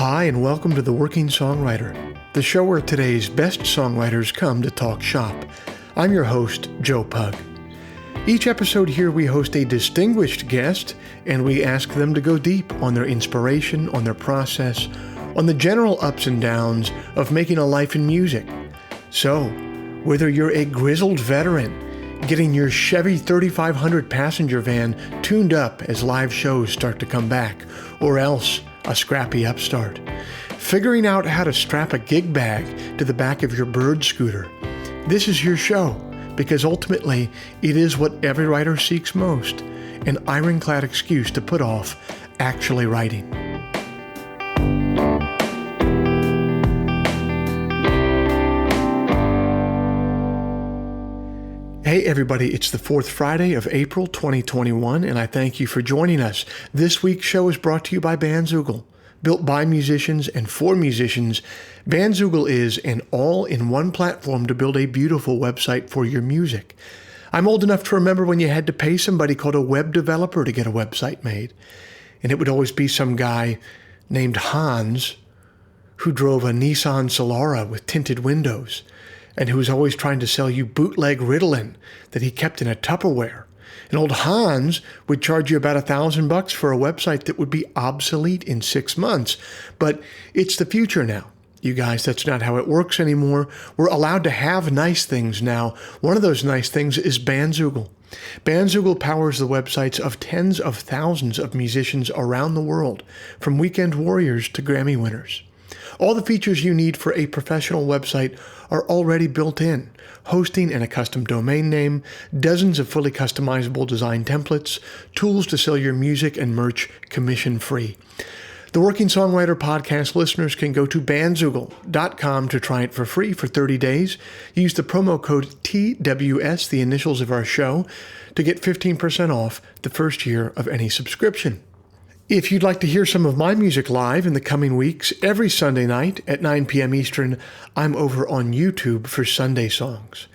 Hi, and welcome to The Working Songwriter, the show where today's best songwriters come to talk shop. I'm your host, Joe Pug. Each episode here we host a distinguished guest, and we ask them to go deep on their inspiration, on their process, on the general ups and downs of making a life in music. So, whether you're a grizzled veteran, getting your Chevy 3500 passenger van tuned up as live shows start to come back, or else a scrappy upstart, figuring out how to strap a gig bag to the back of your bird scooter, this is your show, because ultimately it is what every writer seeks most, an ironclad excuse to put off actually writing. Hey everybody, it's the fourth Friday of April 2021, and I thank you for joining us. This week's show is brought to you by Bandzoogle. Built by musicians and for musicians, Bandzoogle is an all-in-one platform to build a beautiful website for your music. I'm old enough to remember when you had to pay somebody called a web developer to get a website made. And it would always be some guy named Hans who drove a Nissan Solara with tinted windows, and who was always trying to sell you bootleg Ritalin that he kept in a Tupperware. And old Hans would charge you about $1,000 for a website that would be obsolete in 6 months. But it's the future now. You guys, that's not how it works anymore. We're allowed to have nice things now. One of those nice things is Bandzoogle. Bandzoogle powers the websites of tens of thousands of musicians around the world, from weekend warriors to Grammy winners. All the features you need for a professional website are already built in. Hosting and a custom domain name, dozens of fully customizable design templates, tools to sell your music and merch commission-free. The Working Songwriter podcast listeners can go to bandzoogle.com to try it for free for 30 days. Use the promo code TWS, the initials of our show, to get 15% off the first year of any subscription. If you'd like to hear some of my music live in the coming weeks, every Sunday night at 9 p.m. Eastern, I'm over on YouTube for Sunday Songs.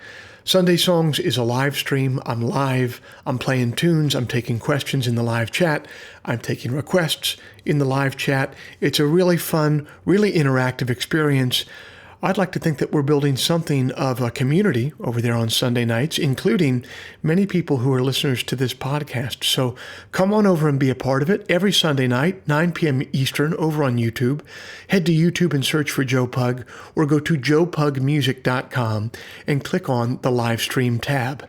Sunday Songs is a live stream. I'm live. I'm playing tunes. I'm taking questions in the live chat. I'm taking requests in the live chat. It's a really fun, really interactive experience. I'd like to think that we're building something of a community over there on Sunday nights, including many people who are listeners to this podcast. So come on over and be a part of it every Sunday night, 9 p.m. Eastern, over on YouTube. Head to YouTube and search for Joe Pug, or go to joepugmusic.com and click on the live stream tab.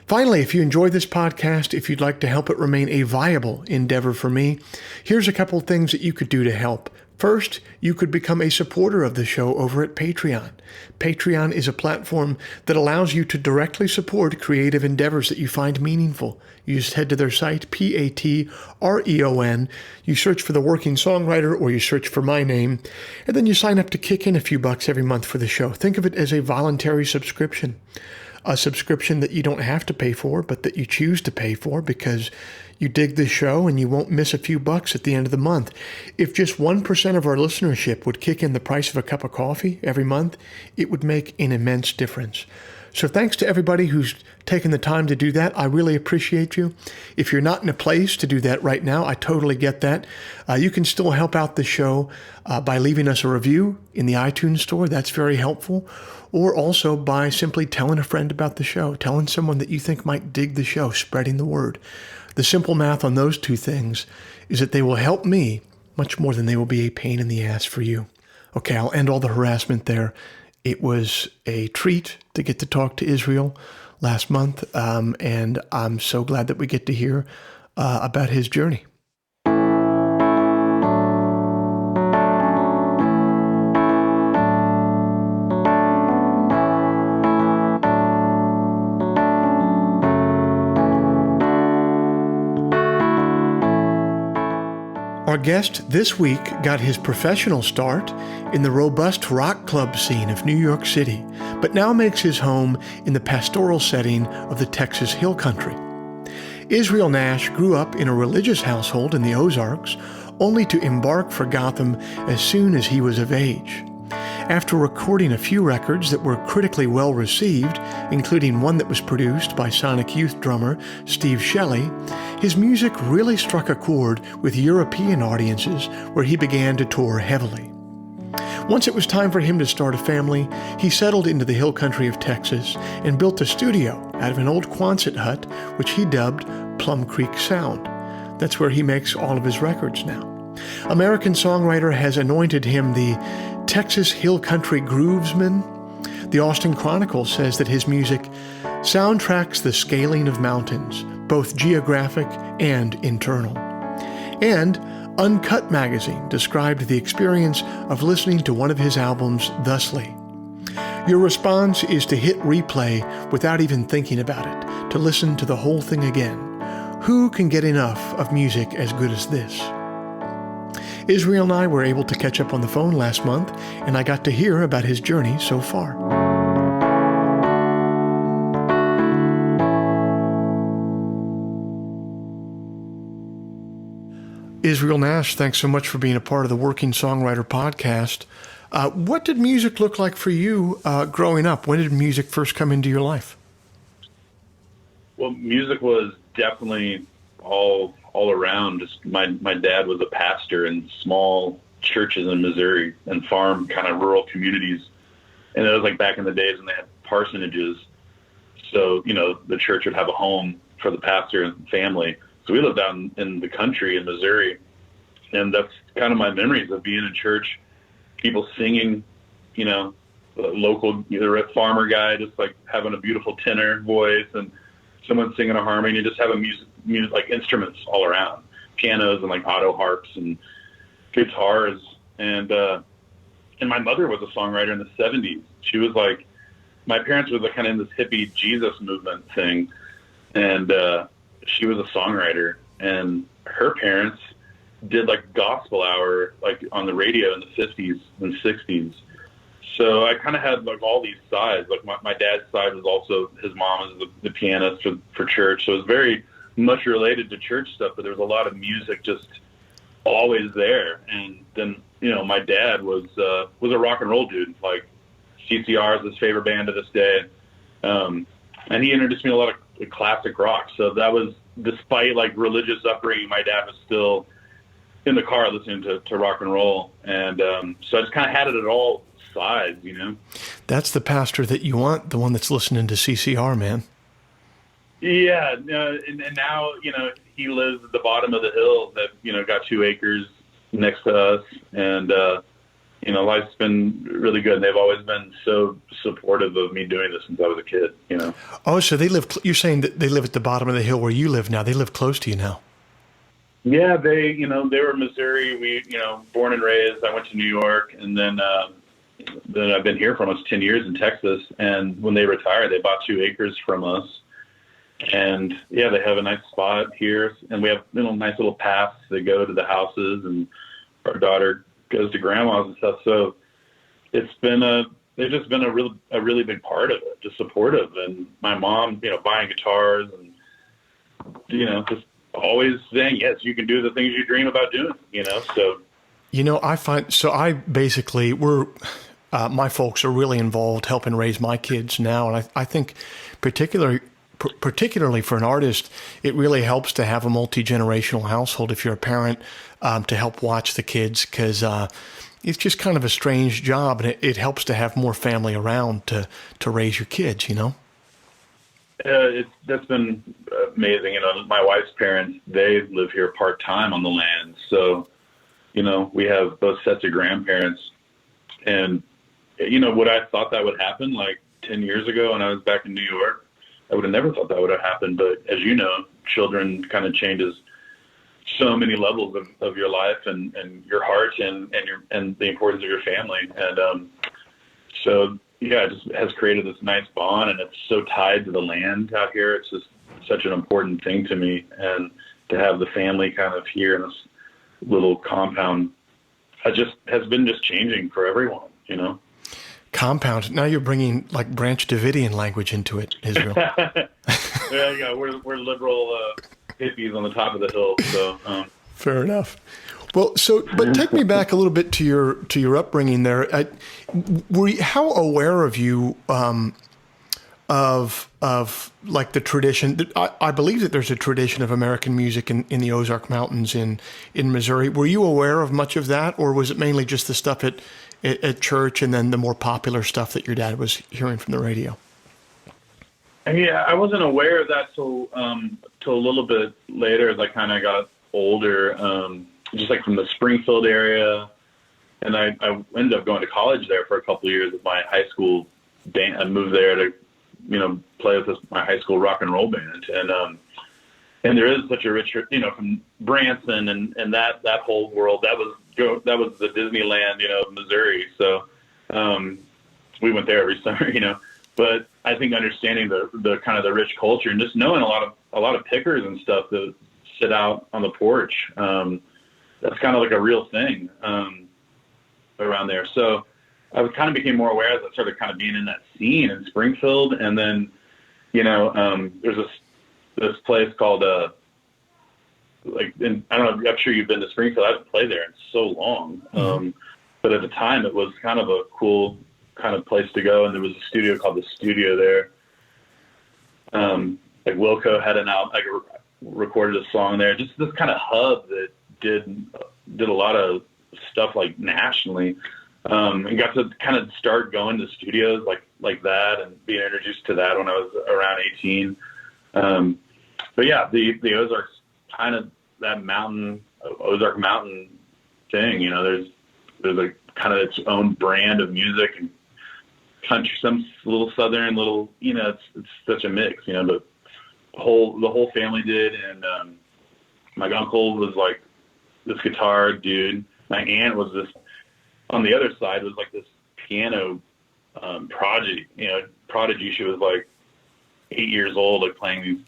Finally, if you enjoy this podcast, if you'd like to help it remain a viable endeavor for me, here's a couple things that you could do to help. First, you could become a supporter of the show over at Patreon. Patreon is a platform that allows you to directly support creative endeavors that you find meaningful. You just head to their site, Patreon. You search for The Working Songwriter, or you search for my name, and then you sign up to kick in a few bucks every month for the show. Think of it as a voluntary subscription. A subscription that you don't have to pay for, but that you choose to pay for because you dig the show and you won't miss a few bucks at the end of the month. If just 1% of our listenership would kick in the price of a cup of coffee every month, it would make an immense difference. So thanks to everybody who's taken the time to do that. I really appreciate you. If you're not in a place to do that right now, I totally get that. You can still help out the show by leaving us a review in the iTunes store. That's very helpful. Or also by simply telling a friend about the show, telling someone that you think might dig the show, spreading the word. The simple math on those two things is that they will help me much more than they will be a pain in the ass for you. Okay, I'll end all the harassment there. It was a treat to get to talk to Israel last month, and I'm so glad that we get to hear about his journey. Our guest this week got his professional start in the robust rock club scene of New York City, but now makes his home in the pastoral setting of the Texas Hill Country. Israel Nash grew up in a religious household in the Ozarks, only to embark for Gotham as soon as he was of age. After recording a few records that were critically well received, including one that was produced by Sonic Youth drummer Steve Shelley, his music really struck a chord with European audiences where he began to tour heavily. Once it was time for him to start a family, he settled into the hill country of Texas and built a studio out of an old Quonset hut, which he dubbed Plum Creek Sound. That's where he makes all of his records now. American songwriter has anointed him the Texas Hill Country Groovesman. The Austin Chronicle says that his music soundtracks the scaling of mountains, both geographic and internal. And Uncut magazine described the experience of listening to one of his albums thusly: "Your response is to hit replay without even thinking about it, to listen to the whole thing again. Who can get enough of music as good as this?" Israel and I were able to catch up on the phone last month, and I got to hear about his journey so far. Israel Nash, thanks so much for being a part of the Working Songwriter podcast. What did music look like for you growing up? When did music first come into your life? Well, music was definitely all around. Just my dad was a pastor in small churches in Missouri and farm kind of rural communities. And it was like back in the days when they had parsonages. So, the church would have a home for the pastor and family. So we lived out in the country in Missouri. And that's kind of my memories of being in church, people singing, a local, either a farmer guy just like having a beautiful tenor voice and someone singing a harmony, just having music like instruments all around, pianos and like auto harps and guitars. And my mother was a songwriter in the 70s. She was like, my parents were kind of in this hippie Jesus movement thing. And she was a songwriter, and her parents did like gospel hour, like on the radio in the 50s and 60s. So I kind of had like all these sides. Like my dad's side was also, his mom is the pianist for church. So it was very much related to church stuff, but there was a lot of music just always there. And then, my dad was a rock and roll dude. Like CCR is his favorite band to this day. And he introduced me to a lot of classic rock. So that was, despite like religious upbringing, my dad was still in the car listening to rock and roll. And so I just kind of had it at all sides, That's the pastor that you want, the one that's listening to CCR, man. Yeah. And now, he lives at the bottom of the hill that, got 2 acres next to us. And, life's been really good. They've always been so supportive of me doing this since I was a kid, Oh, so they live, you're saying that they live at the bottom of the hill where you live now. They live close to you now. Yeah, they were in Missouri. We, born and raised. I went to New York, and then I've been here for almost 10 years in Texas. And when they retired, they bought 2 acres from us. And yeah, they have a nice spot here, and we have nice little paths that go to the houses, and our daughter goes to grandma's and stuff. So they've just been a really big part of it, just supportive. And my mom, buying guitars and, just always saying, yes, you can do the things you dream about doing, so. I basically, my folks are really involved helping raise my kids now. And I think particularly for an artist, it really helps to have a multi-generational household if you're a parent, to help watch the kids, because it's just kind of a strange job, and it helps to have more family around to raise your kids, That's been amazing. My wife's parents, they live here part-time on the land. So, we have both sets of grandparents. And, would I thought that would happen like 10 years ago when I was back in New York? I would have never thought that would have happened. But as you know, children kind of changes so many levels of your life and your heart and the importance of your family. And so, yeah, it just has created this nice bond, and it's so tied to the land out here. It's just such an important thing to me. And to have the family kind of here in this little compound has been changing for everyone, Compound. Now you're bringing like Branch Davidian language into it, Israel. Yeah, we're liberal hippies on the top of the hill. So fair enough. Well, but take me back a little bit to your upbringing there. How aware of you of like the tradition? I believe that there's a tradition of American music in the Ozark Mountains in Missouri. Were you aware of much of that, or was it mainly just the stuff at church and then the more popular stuff that your dad was hearing from the radio? Yeah, I wasn't aware of that till a little bit later as I kind of got older, just like from the Springfield area. And I ended up going to college there for a couple of years with my high school band. I moved there to, play with my high school rock and roll band. And there is such a rich, from Branson and that whole world, that was the Disneyland, of Missouri. So we went there every summer, But I think understanding the kind of the rich culture and just knowing a lot of pickers and stuff that sit out on the porch, that's kind of like a real thing around there. So I kind of became more aware as I started kind of being in that scene in Springfield. And then, there's this place called I don't know, I'm sure you've been to Springfield. I haven't played there in so long. But at the time it was kind of a cool kind of place to go, and there was a studio called The Studio there. Like Wilco had recorded a song there. Just this kind of hub that did a lot of stuff like nationally, and got to kind of start going to studios like that and being introduced to that when I was around 18. But yeah, the Ozarks, kind of that Ozark Mountain thing. There's a kind of its own brand of music and country, some little southern, little, it's such a mix, but the whole family did. And my uncle was like this guitar dude. My aunt was this, on the other side, was like this piano prodigy. She was like 8 years old, like playing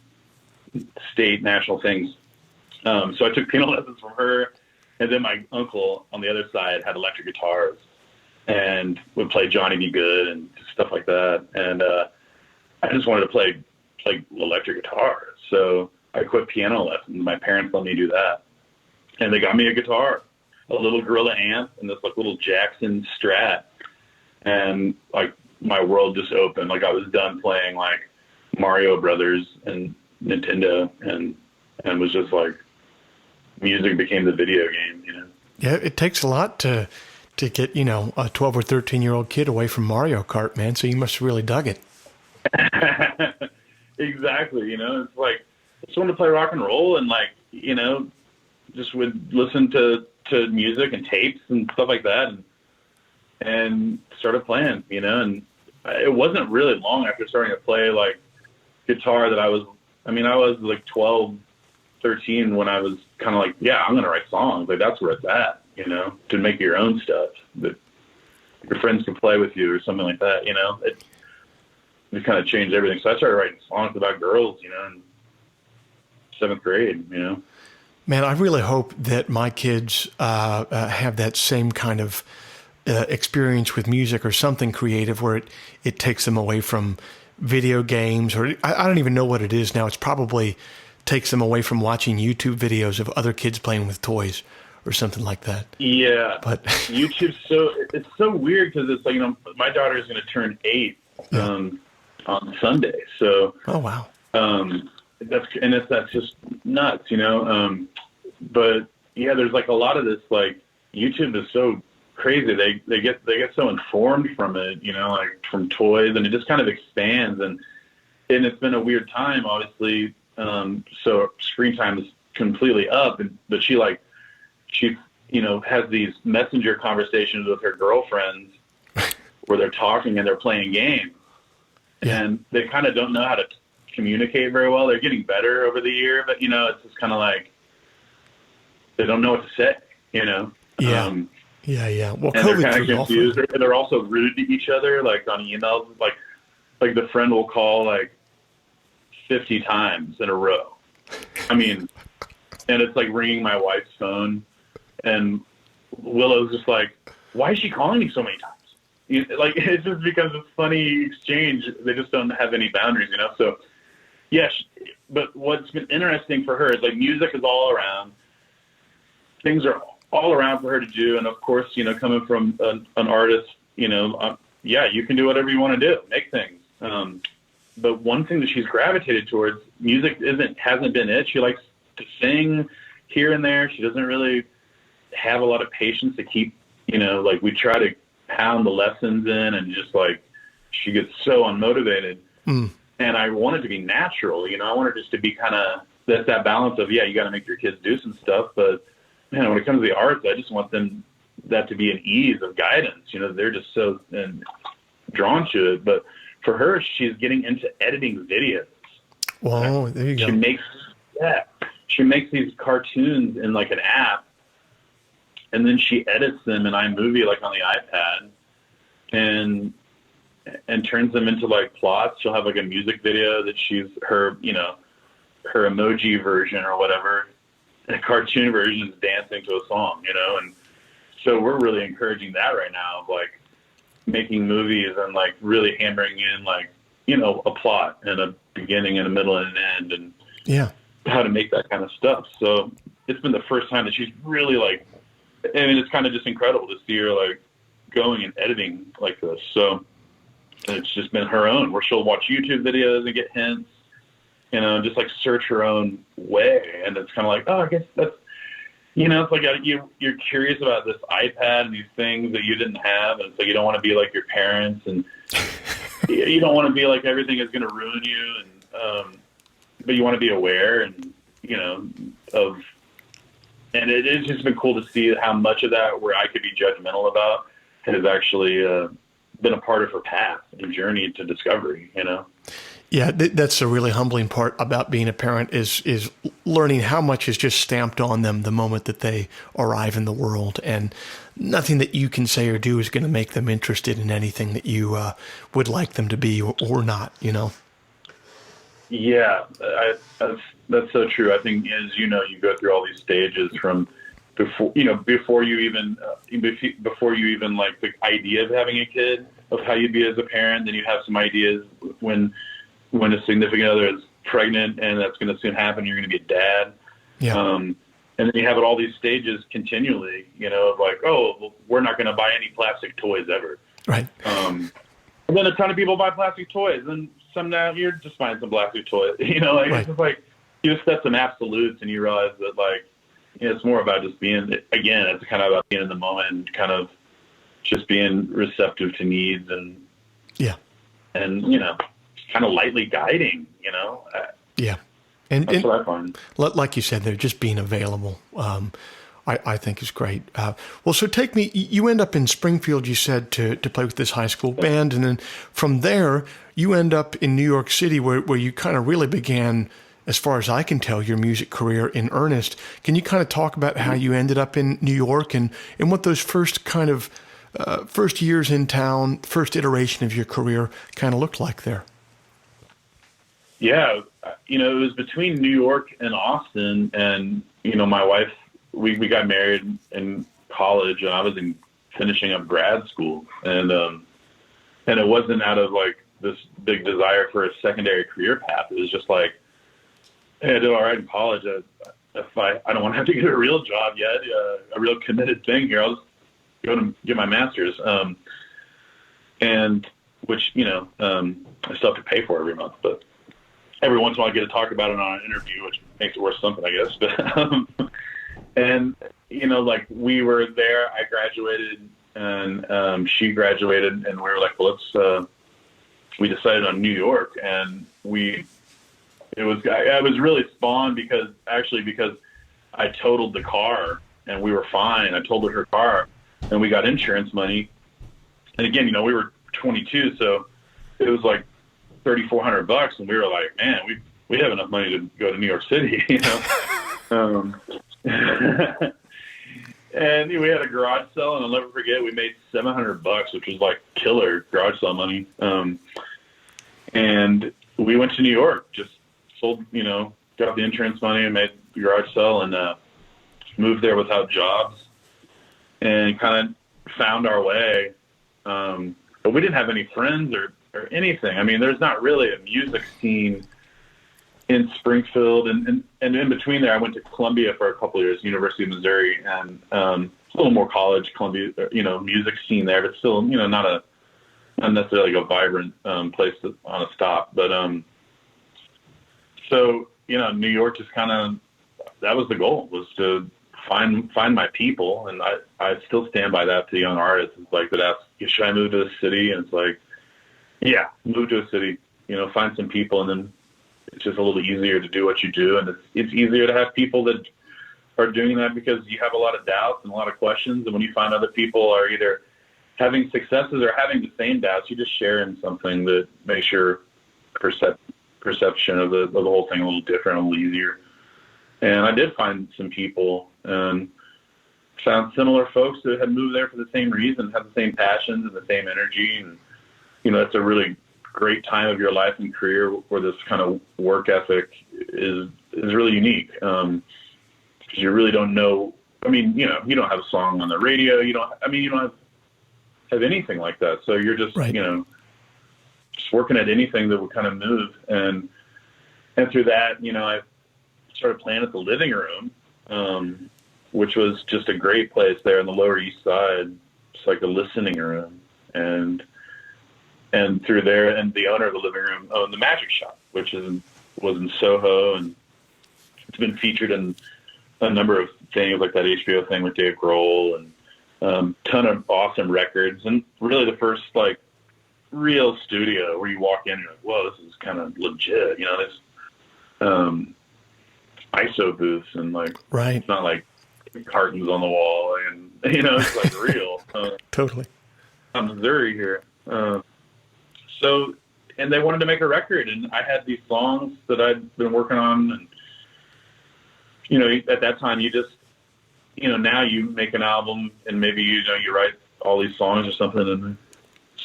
these state national things. So I took piano lessons from her. And then my uncle on the other side had electric guitars and would play Johnny B. Good and stuff like that. And I just wanted to play electric guitar. So I quit piano lessons. My parents let me do that. And they got me a guitar, a little Gorilla amp, and this like little Jackson Strat. And like my world just opened. Like I was done playing like Mario Brothers and Nintendo, and was just like, music became the video game, Yeah, it takes a lot to get, a 12 or 13-year-old kid away from Mario Kart, man. So you must have really dug it. Exactly. It's like, I just wanted to play rock and roll and just would listen to music and tapes and stuff like that and started playing, and it wasn't really long after starting to play like guitar that I was like 12, 13 when I was kind of like, yeah, I'm going to write songs. Like that's where it's at, to make your own stuff that your friends can play with you or something like that, it just kind of changed everything. So I started writing songs about girls, in 7th grade, Man, I really hope that my kids have that same kind of experience with music or something creative where it takes them away from video games, or I don't even know what it is now. It's probably takes them away from watching YouTube videos of other kids playing with toys or something like that. Yeah. But YouTube's it's so weird because it's like, my daughter is going to turn 8 on Sunday. So, oh, wow. That's just nuts, but yeah, there's like a lot of this, like YouTube is so crazy. They get so informed from it, like from toys, and it just kind of expands, and it's been a weird time, obviously. So screen time is completely up, but she has these messenger conversations with her girlfriends where they're talking and they're playing games, and they kind of don't know how to communicate very well. They're getting better over the year, but it's just kind of like they don't know what to say, Yeah. Well, and they're kind of confused. They're also rude to each other, like on emails, like the friend will call like 50 times in a row. And it's like ringing my wife's phone, and Willow's just like, why is she calling me so many times? It's just because it's funny exchange. They just don't have any boundaries, So, yes, but what's been interesting for her is like music is all around. Things are all around for her to do. And of course, coming from an artist, yeah, you can do whatever you want to do, make things. But one thing that she's gravitated towards, music hasn't been it. She likes to sing here and there. She doesn't really have a lot of patience to keep, like we try to pound the lessons in, and just like she gets so unmotivated. And I want it to be natural. I want it just to be kind of that balance of, yeah, you got to make your kids do some stuff, but man, when it comes to the arts, I just want that to be an ease of guidance. They're just so drawn to it. But for her, she's getting into editing videos. Wow, there you go. She makes these cartoons in like an app, and then she edits them in iMovie, like on the iPad, and turns them into like plots. She'll have like a music video that her emoji version or whatever. A cartoon version is dancing to a song, and so we're really encouraging that right now, of like making movies and like really hammering in like, a plot and a beginning and a middle and an end, and how to make that kind of stuff. So it's been the first time that she's really like, it's kind of just incredible to see her like going and editing like this. So it's just been her own, where she'll watch YouTube videos and get hints, just like search her own way. And it's kind of like, oh, I guess that's, it's like you're curious about this iPad and these things that you didn't have. And it's like, you don't want to be like your parents, and you don't want to be like everything is going to ruin you. And, but you want to be aware and, and it has just been cool to see how much of that where I could be judgmental about has actually been a part of her path and journey to discovery, Yeah, that's a really humbling part about being a parent is learning how much is just stamped on them the moment that they arrive in the world, and nothing that you can say or do is going to make them interested in anything that you would like them to be or not, Yeah, that's so true. I think, as you go through all these stages from before you even like the idea of having a kid, of how you'd be as a parent. Then you have some ideas when a significant other is pregnant, and that's going to soon happen. You're going to be a dad. Yeah. And then you have all these stages continually, of like, oh, well, we're not going to buy any plastic toys ever. Right. And then a ton of people buy plastic toys, and some now you're just buying some plastic toys. Right. It's just like you just set some absolutes, and you realize that like, it's more about just being, again, it's kind of about being in the moment and kind of just being receptive to needs and kind of lightly guiding, Yeah. That's what I find. Like you said, they're just being available. I think is great. Well, so take me, you end up in Springfield, you said, to play with this high school band. And then from there, you end up in New York City where you kind of really began, as far as I can tell, your music career in earnest. Can you kind of talk about how you ended up in New York and what those first kind of first years in town, first iteration of your career kind of looked like there? Yeah, it was between New York and Austin, and, my wife, we got married in college, and I was finishing up grad school, and it wasn't out of like this big desire for a secondary career path. It was just like, hey, I did all right in college. If I don't want to have to get a real job yet, a real committed thing here, I'll just go to get my master's, and which I still have to pay for every month, but every once in a while I get to talk about it on an interview, which makes it worth something, I guess. But and like we were there, I graduated, and she graduated, and we were like, well, we decided on New York, and I was really spawned because I totaled the car and we were fine. I totaled her car and we got insurance money. And again, we were 22, so it was like $3,400, and we were like, man, we have enough money to go to New York City, And we had a garage sale, and I'll never forget, we made $700, which was like killer garage sale money. And we went to New York, just sold, got the insurance money and made the garage sale, and moved there without jobs and kind of found our way. But we didn't have any friends or anything. I mean, there's not really a music scene in Springfield, and in between there, I went to Columbia for a couple of years, University of Missouri, and a little more college, Columbia, music scene there, but still, not necessarily like a vibrant place on a stop. But so New York just kind of, that was the goal, was to find my people, and I still stand by that to young artists. It's like that ask, should I move to a city? And it's like, yeah, move to a city, find some people, and then it's just a little easier to do what you do. And it's easier to have people that are doing that because you have a lot of doubts and a lot of questions. And when you find other people are either having successes or having the same doubts, you just share in something that makes your perception of the whole thing a little different, a little easier. And I did find some people and found similar folks that had moved there for the same reason, had the same passions and the same energy. And, it's a really great time of your life and career where this kind of work ethic is really unique. Because you really don't know. I mean, you don't have a song on the radio. You don't have anything like that. So you're just, right. Just working at anything that would kind of move. And through that, I started playing at the Living Room, which was just a great place there in the Lower East Side. It's like a listening room. And through there, and the owner of the Living Room owned the Magic Shop, which was in Soho, and it's been featured in a number of things like that HBO thing with Dave Grohl, and ton of awesome records, and really the first like real studio where you walk in and you're like, whoa, this is kind of legit. There's ISO booths and like, right. It's not like cartons on the wall, and it's like real. Totally. I'm Missouri here. So, and they wanted to make a record, and I had these songs that I'd been working on, and at that time you just, now you make an album and maybe you write all these songs or something in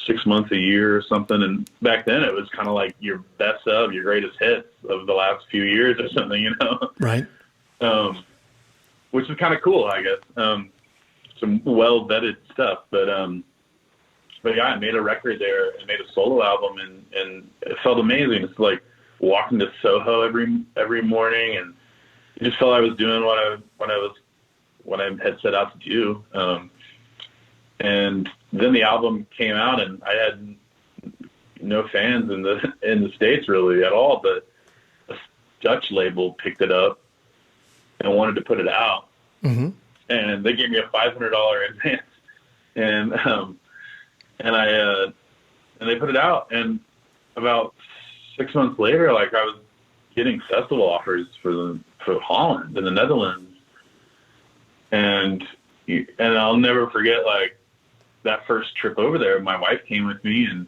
6 months, a year or something, and back then it was kind of like your best of, your greatest hits of the last few years or something, Right. Which is kind of cool, I guess. Some well vetted stuff, but yeah, I made a record there and made a solo album, and it felt amazing. It's like walking to Soho every morning, and it just felt I was doing what I had set out to do. And then the album came out, and I had no fans in the States really at all, but a Dutch label picked it up and wanted to put it out. Mm-hmm. And they gave me a $500 advance, and they put it out. And about 6 months later, like I was getting festival offers for Holland and the Netherlands, and I'll never forget like that first trip over there. My wife came with me, and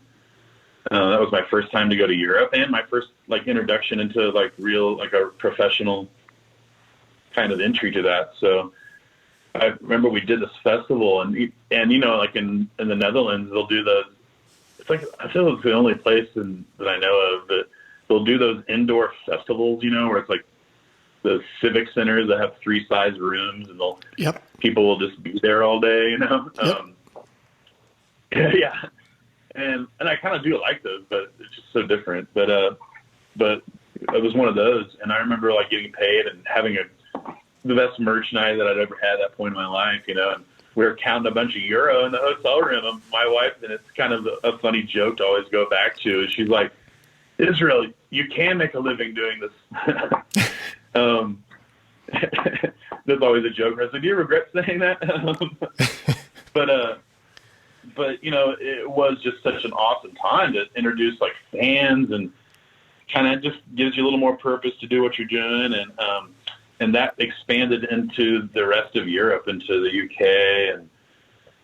that was my first time to go to Europe and my first like introduction into like real, like a professional kind of entry to that. So I remember we did this festival, and like in the Netherlands, they'll do it's like, I feel it's the only place that I know of that they'll do those indoor festivals, where it's like the civic centers that have 3-size rooms, and Yep. people will just be there all day, Yep. Yeah. And I kind of do like those, but it's just so different. But it was one of those, and I remember like getting paid and having the best merch night that I'd ever had at that point in my life, and we were counting a bunch of euro in the hotel room. And my wife, and it's kind of a funny joke to always go back to, is she's like, Israel, you can make a living doing this. There's always a joke. I said, do you regret saying that? But it was just such an awesome time to introduce like fans, and kind of just gives you a little more purpose to do what you're doing. And that expanded into the rest of Europe, into the UK,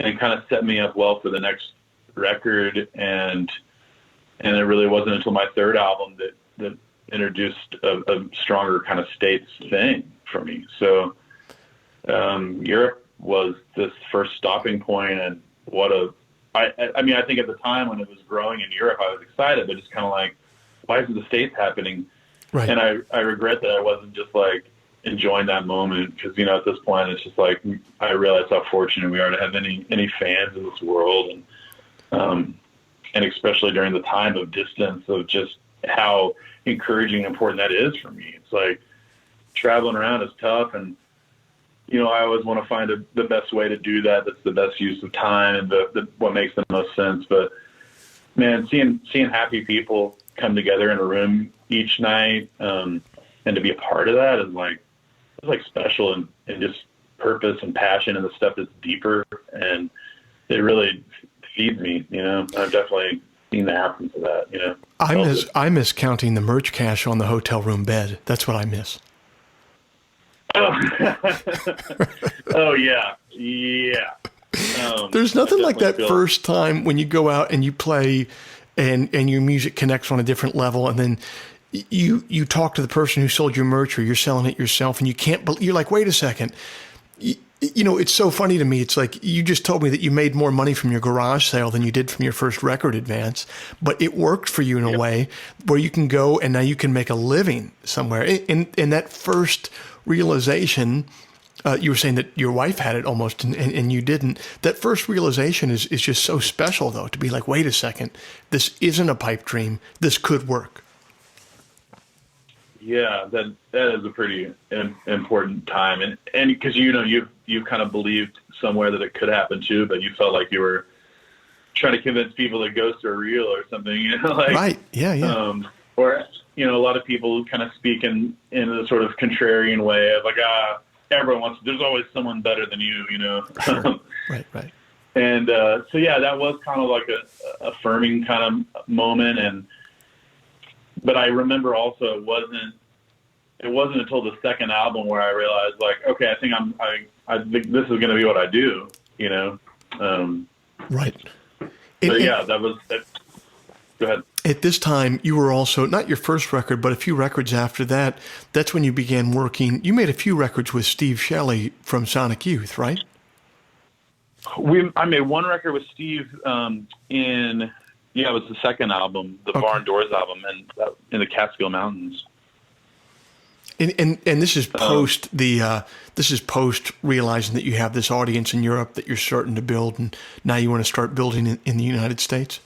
and kind of set me up well for the next record. And it really wasn't until my third album that introduced a stronger kind of States thing for me. So Europe was this first stopping point, and I mean, I think at the time when it was growing in Europe, I was excited, but it's kind of like, why isn't the States happening? Right. And I regret that I wasn't just like enjoying that moment, because, at this point it's just like, I realize how fortunate we are to have any fans in this world. And especially during the time of distance, of just how encouraging and important that is for me. It's like traveling around is tough, and I always want to find the best way to do that. That's the best use of time and the what makes the most sense. But man, seeing happy people come together in a room each night, and to be a part of that is like special and just purpose and passion and the stuff that's deeper, and it really feeds me. I've definitely seen the absence of that. I miss counting the merch cash on the hotel room bed. That's what I miss. Oh yeah. There's nothing like that first time when you go out and you play and your music connects on a different level, and then you talk to the person who sold your merch, or you're selling it yourself, and you're like, wait a second. It's so funny to me. It's like, you just told me that you made more money from your garage sale than you did from your first record advance, but it worked for you in a way where you can go and now you can make a living somewhere. In that first realization, you were saying that your wife had it almost and you didn't. That first realization is just so special, though, to be like, wait a second, this isn't a pipe dream. This could work. Yeah, that is a pretty important time, and because you've kind of believed somewhere that it could happen too, but you felt like you were trying to convince people that ghosts are real or something, right? Yeah. Or a lot of people kind of speak in a sort of contrarian way of like, everyone wants. There's always someone better than you, Sure. Right. And so yeah, that was kind of like a affirming kind of moment, but I remember also it wasn't until the second album where I realized, like, okay, I think I think this is going to be what I do, Right. That was. Go ahead. At this time, you were also, not your first record, but a few records after that. That's when you began working. You made a few records with Steve Shelley from Sonic Youth, right? I made one record with Steve it was the second album, the Barn Doors album, and in the Catskill Mountains. And this is post this is post realizing that you have this audience in Europe that you're starting to build, and now you want to start building in the United States.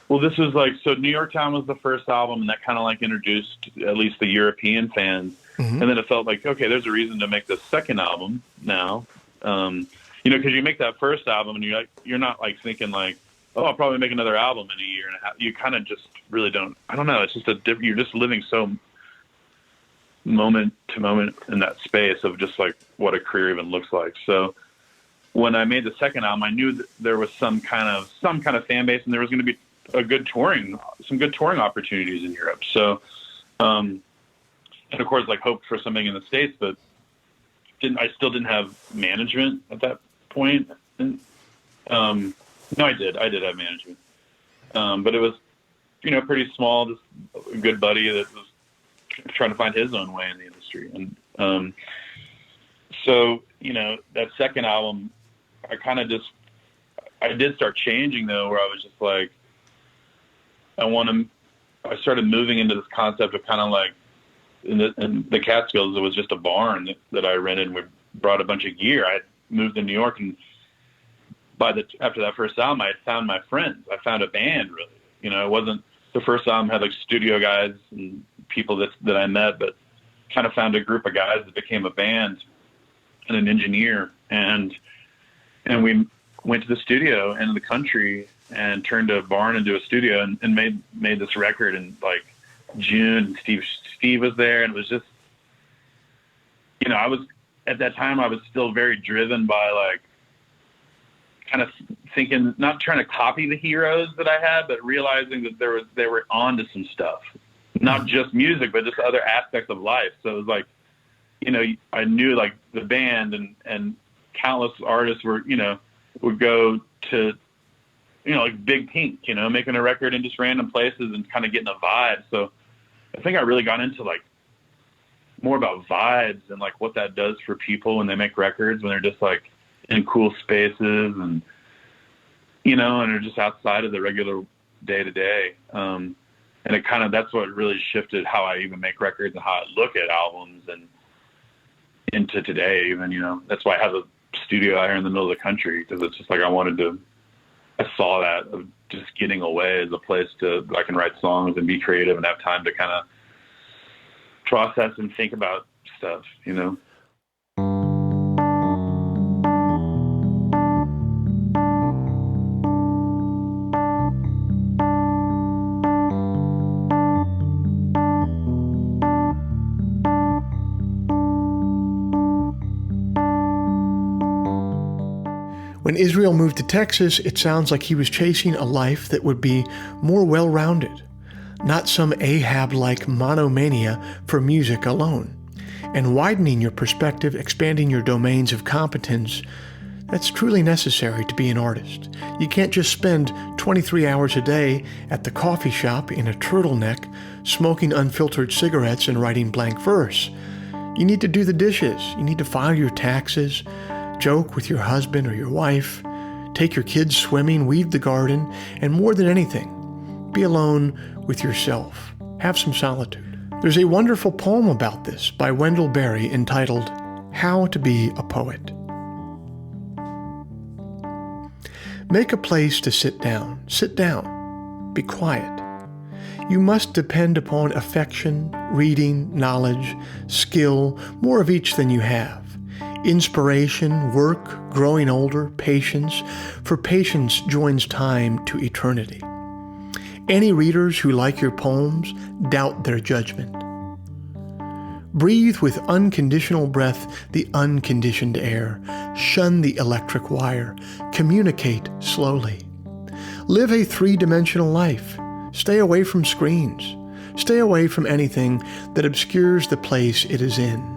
Well, this was New York Town was the first album, and that kind of introduced at least the European fans. Mm-hmm. And then it felt like, okay, there's a reason to make the second album now. Because you make that first album and you're not thinking oh, I'll probably make another album in a year and a half. You kind of just really don't. I don't know. It's just you're just living so moment to moment in that space of just what a career even looks like. So when I made the second album, I knew that there was some kind of fan base, and there was going to be some good touring opportunities in Europe. So, and of course, hoped for something in the States, but I still didn't have management at that point. And, no, I did have management. But it was, pretty small, just a good buddy that was trying to find his own way in the industry. And, so, that second album, I did start changing though, where I was just I started moving into this concept of in the Catskills, it was just a barn that I rented, and we brought a bunch of gear. I moved to New York, and after that first album, I had found my friends. I found a band, really. It wasn't the first album had studio guys and people that I met, but kind of found a group of guys that became a band and an engineer, and we went to the studio in the country and turned a barn into a studio and made this record in June. And Steve was there, and it was just, I was at that time I was still very driven by kind of thinking, not trying to copy the heroes that I had, but realizing that they were onto some stuff, not just music, but just other aspects of life. So it was I knew the band and countless artists would go to, Big Pink, making a record in just random places and kind of getting a vibe. So I think I really got into more about vibes and what that does for people when they make records, when they're just in cool spaces and, and are just outside of the regular day to day. And it that's what really shifted how I even make records and how I look at albums and into today even, that's why I have a studio out here in the middle of the country, because it's just I wanted to saw that of just getting away as a place I can write songs and be creative and have time to kind of process and think about stuff, you know? When Israel moved to Texas, it sounds like he was chasing a life that would be more well-rounded, not some Ahab-like monomania for music alone. And widening your perspective, expanding your domains of competence, that's truly necessary to be an artist. You can't just spend 23 hours a day at the coffee shop in a turtleneck, smoking unfiltered cigarettes and writing blank verse. You need to do the dishes. You need to file your taxes, joke with your husband or your wife, take your kids swimming, weed the garden, and more than anything, be alone with yourself. Have some solitude. There's a wonderful poem about this by Wendell Berry entitled, How to Be a Poet. Make a place to sit down. Sit down. Be quiet. You must depend upon affection, reading, knowledge, skill, more of each than you have. Inspiration, work, growing older, patience, for patience joins time to eternity. Any readers who like your poems doubt their judgment. Breathe with unconditional breath the unconditioned air. Shun the electric wire. Communicate slowly. Live a three-dimensional life. Stay away from screens. Stay away from anything that obscures the place it is in.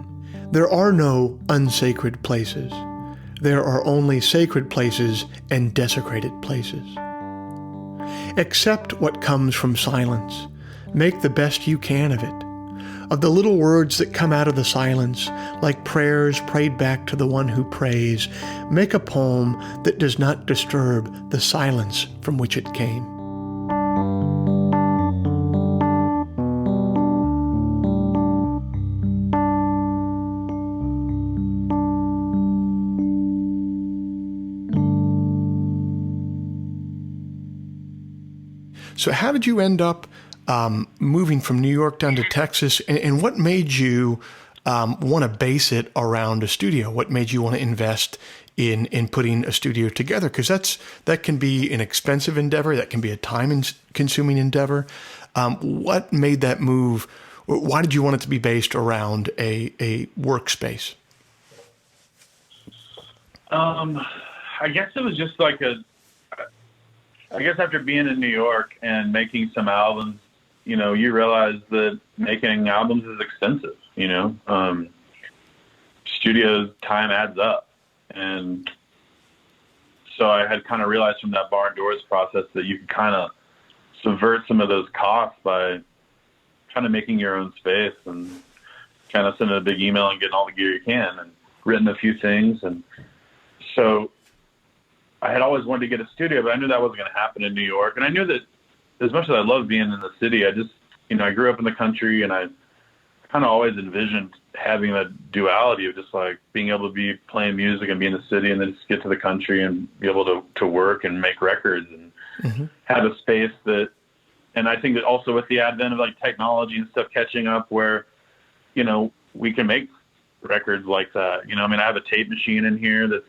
There are no unsacred places. There are only sacred places and desecrated places. Accept what comes from silence. Make the best you can of it. Of the little words that come out of the silence, like prayers prayed back to the one who prays, make a poem that does not disturb the silence from which it came. So how did you end up moving from New York down to Texas, and what made you want to base it around a studio? What made you want to invest in putting a studio together? Because that can be an expensive endeavor, that can be a time-consuming endeavor. What made that move? Why did you want it to be based around a workspace? I guess it was just like I guess after being in New York and making some albums, you know, you realize that making albums is expensive, you know. Studios time adds up. And so I had kind of realized from that barn doors process that you can kind of subvert some of those costs by kind of making your own space and kind of sending a big email and getting all the gear you can, and written a few things. And so I had always wanted to get a studio, but I knew that wasn't going to happen in New York. And I knew that as much as I love being in the city, I just, you know, I grew up in the country, and I kind of always envisioned having that duality of just like being able to be playing music and be in the city, and then just get to the country and be able to work and make records and have a space that, and I think that also with the advent of like technology and stuff catching up where, you know, we can make records like that. You know, I mean, I have a tape machine in here that's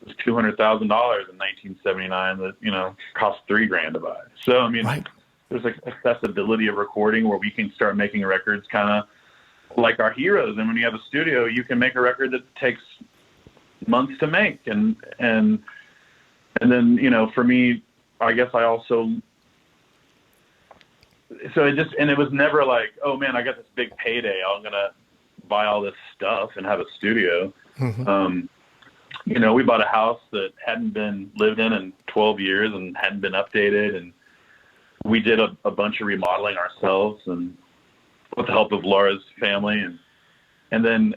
was $200,000 in 1979 that, you know, cost $3,000 to buy. So, I mean, there's like accessibility of recording where we can start making records kind of like our heroes. And when you have a studio, you can make a record that takes months to make. And then, you know, for me, I guess I also, so it just, and it was never like, oh man, I got this big payday, I'm going to buy all this stuff and have a studio. You know, we bought a house that hadn't been lived in 12 years and hadn't been updated. And we did a bunch of remodeling ourselves, and with the help of Laura's family. And then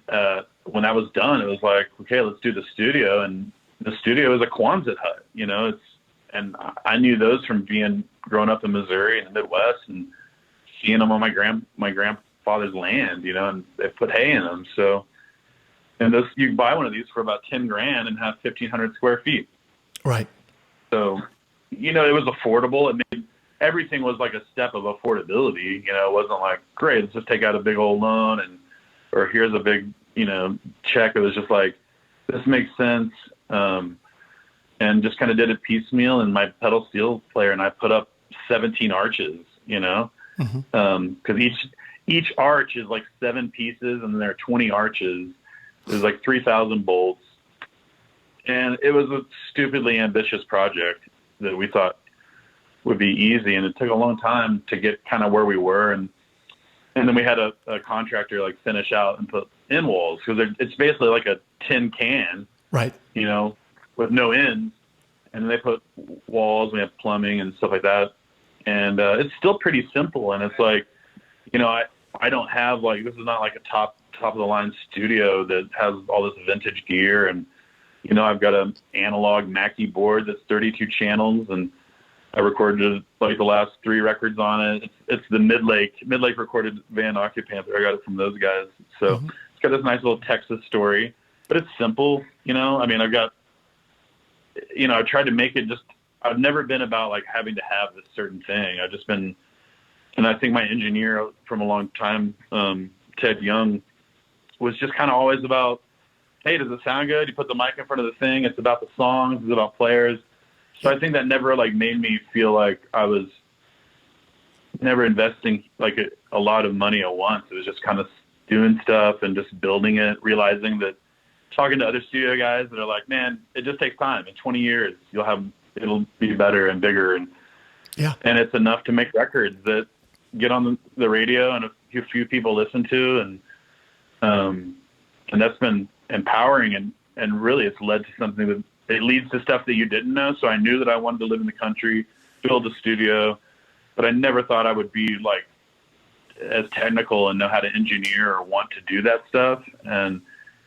when that was done, it was like, okay, let's do the studio. And the studio is a Quonset hut, you know, and I knew those from growing up in Missouri in the Midwest and seeing them on my grandfather's land, you know, and they put hay in them. So, and those, you can buy one of these for about $10,000 and have 1,500 square feet. Right. So, it was affordable. It made everything was like a step of affordability. It wasn't like, great, let's just take out a big old loan or here's a big, check. It was just like, this makes sense. And just kind of did it piecemeal. And my pedal steel player and I put up 17 arches, because each arch is like 7 pieces and there are 20 arches. There's like 3,000 bolts. And it was a stupidly ambitious project that we thought would be easy. And it took a long time to get kind of where we were. And then we had a contractor like finish out and put in walls, because it's basically like a tin can, right? With no ends. And then they put walls, we have plumbing and stuff like that. And it's still pretty simple. And it's like, I don't have like, this is not like a top of the line studio that has all this vintage gear. And, I've got an analog Mackie board that's 32 channels, and I recorded like the last 3 records on it. It's the Midlake recorded Van Occupanther. I got it from those guys. So It's got this nice little Texas story, but it's simple. I've got, I've tried to make it I've never been about like having to have this certain thing. I've just been, and I think my engineer from a long time, Ted Young, was just kind of always about, hey, does it sound good? You put the mic in front of the thing. It's about the songs. It's about players. So I think that never like made me feel like I was never investing like a lot of money at once. It was just kind of doing stuff and just building it, realizing that, talking to other studio guys that are like, man, it just takes time. In 20 years, it'll be better and bigger. And it's enough to make records that get on the radio and a few people listen to. And that's been empowering. And really it's led to something that it leads to stuff that you didn't know. So I knew that I wanted to live in the country, build a studio, but I never thought I would be like as technical and know how to engineer or want to do that stuff. And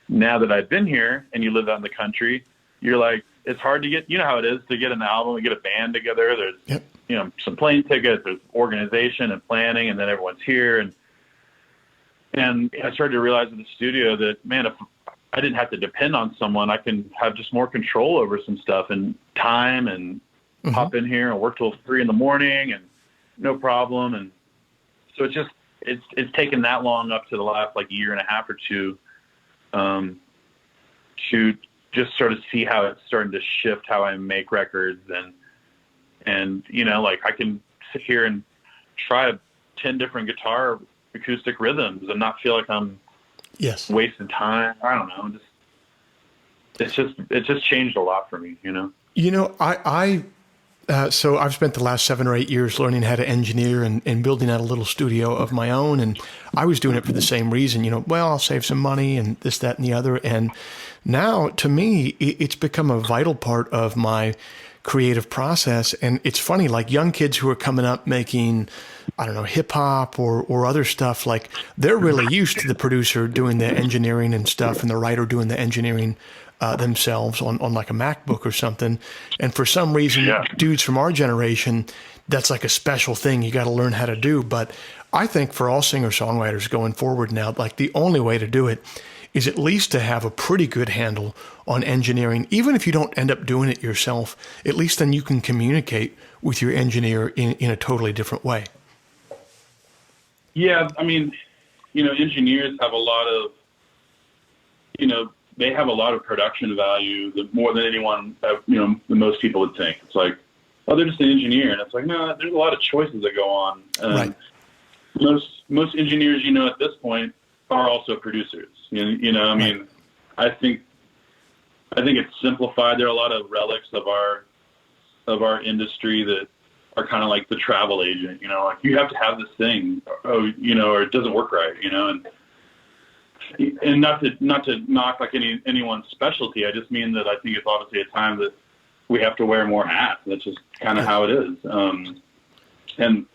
now that I've been here and you live out in the country, you're like, it's hard to get, how it is to get an album and get a band together. There's, some plane tickets, there's organization and planning, and then everyone's here. And I started to realize in the studio that, man, if I didn't have to depend on someone, I can have just more control over some stuff and time and hop in here and work till 3 a.m. and no problem. And so it's taken that long up to the last like year and a half or two, to just sort of see how it's starting to shift how I make records. And like I can sit here and try 10 different guitar acoustic rhythms and not feel like I'm wasting time. I don't know. It's just changed a lot for me, So I've spent the last 7 or 8 years learning how to engineer and building out a little studio of my own. And I was doing it for the same reason, I'll save some money and this, that, and the other. And now to me, it's become a vital part of my creative process. And it's funny, like young kids who are coming up making, I don't know, hip hop or other stuff, like they're really used to the producer doing the engineering and stuff and the writer doing the engineering themselves on like a MacBook or something. And for some reason, dudes from our generation, that's like a special thing you got to learn how to do. But I think for all singer-songwriters going forward now, like the only way to do it is at least to have a pretty good handle on engineering. Even if you don't end up doing it yourself, at least then you can communicate with your engineer in a totally different way. Yeah, engineers have a lot of, they have a lot of production value, more than anyone, than most people would think. It's like, oh, they're just an engineer. And it's like, no, there's a lot of choices that go on. Right. Most engineers, at this point are also producers. I think it's simplified. There are a lot of relics of our industry that are kind of like the travel agent, like you have to have this thing, or it doesn't work right, and not to knock like anyone's specialty. I just mean that I think it's obviously a time that we have to wear more hats. That's just kind of how it is. And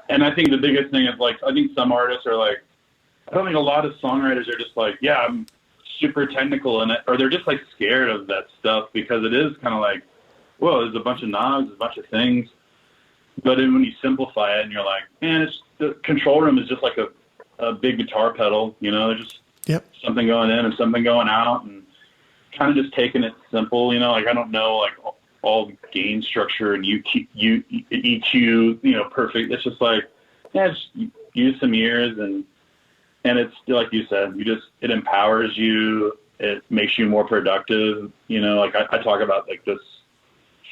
I think the biggest thing is like, I think some artists are like, I don't think a lot of songwriters are just like, yeah, I'm super technical or they're just like scared of that stuff because it is kind of like, whoa, there's a bunch of knobs, a bunch of things. But then when you simplify it and you're like, man, the control room is just like a big guitar pedal, there's just something going in and something going out and kind of just taking it simple, like I don't know like all gain structure and EQ, perfect. It's just like, just use some ears and it's like you said, it empowers you. It makes you more productive. Like I talk about like this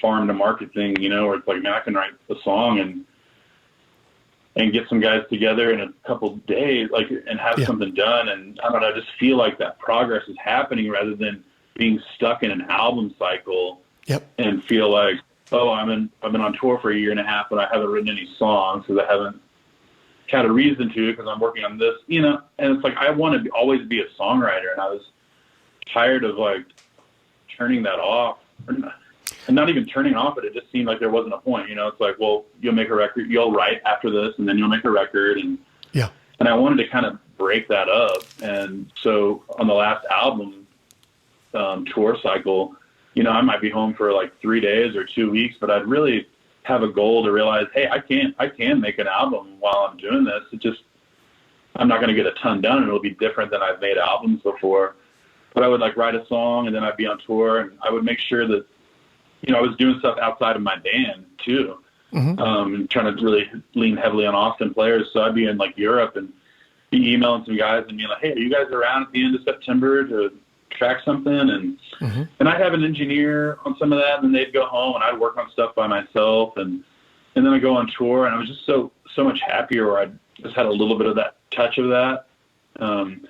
farm to market thing, where it's like, man, I can write a song and get some guys together in a couple of days, like, and have something done. And I don't know, I just feel like that progress is happening rather than being stuck in an album cycle and feel like, oh, I've been on tour for a year and a half, but I haven't written any songs because I haven't had a reason to, because I'm working on this, and it's like, I want to always be a songwriter. And I was tired of like turning that off, and not even turning off, but it just seemed like there wasn't a point. It's like, well, you'll make a record, you'll write after this, and then you'll make a record. And I wanted to kind of break that up. And so on the last album tour cycle, I might be home for like 3 days or 2 weeks, but I'd really have a goal to realize, hey, I can make an album while I'm doing this. I'm not going to get a ton done, and it'll be different than I've made albums before. But I would like write a song, and then I'd be on tour, and I would make sure that, I was doing stuff outside of my band too, and trying to really lean heavily on Austin players. So I'd be in like Europe and be emailing some guys and be like, hey, are you guys around at the end of September to track something? And I'd have an engineer on some of that, and then they'd go home and I'd work on stuff by myself. And then I go on tour, and I was just so much happier where I just had a little bit of that touch of that. And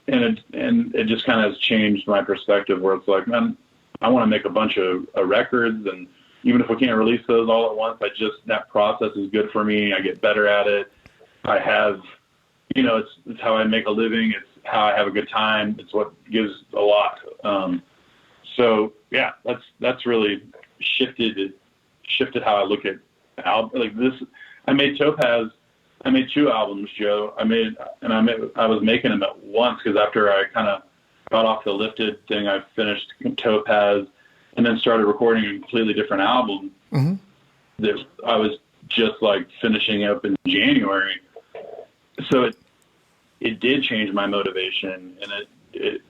it just kind of has changed my perspective, where it's like, man, I want to make a bunch of records, and even if we can't release those all at once, that process is good for me. I get better at it. I have, it's how I make a living. It's how I have a good time. It's what gives a lot. So yeah, that's really shifted how I look at like this. I made Topaz. I made 2 albums, Joe. I was making them at once, because after I kind of got off the Lifted thing, I finished Topaz and then started recording a completely different album that I was just like finishing up in January. So it did change my motivation, and it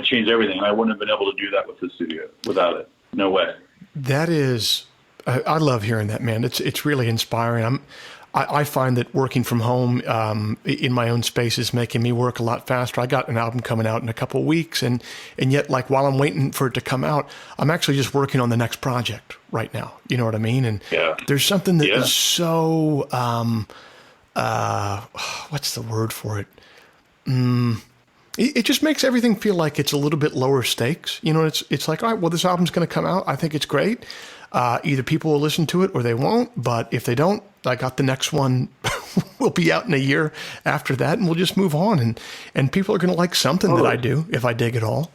changed everything. I wouldn't have been able to do that with the studio without it. No way. That is, I love hearing that, man. It's really inspiring. I find that working from home in my own space is making me work a lot faster. I got an album coming out in a couple of weeks, and yet, like, while I'm waiting for it to come out, I'm actually just working on the next project right now. You know what I mean? And there's something that is so, what's the word for it? It just makes everything feel like it's a little bit lower stakes. It's like, all right, well, this album's going to come out. I think it's great. Either people will listen to it or they won't. But if they don't, I got the next one will be out in a year after that, and we'll just move on. And people are going to like something that I do if I dig it all,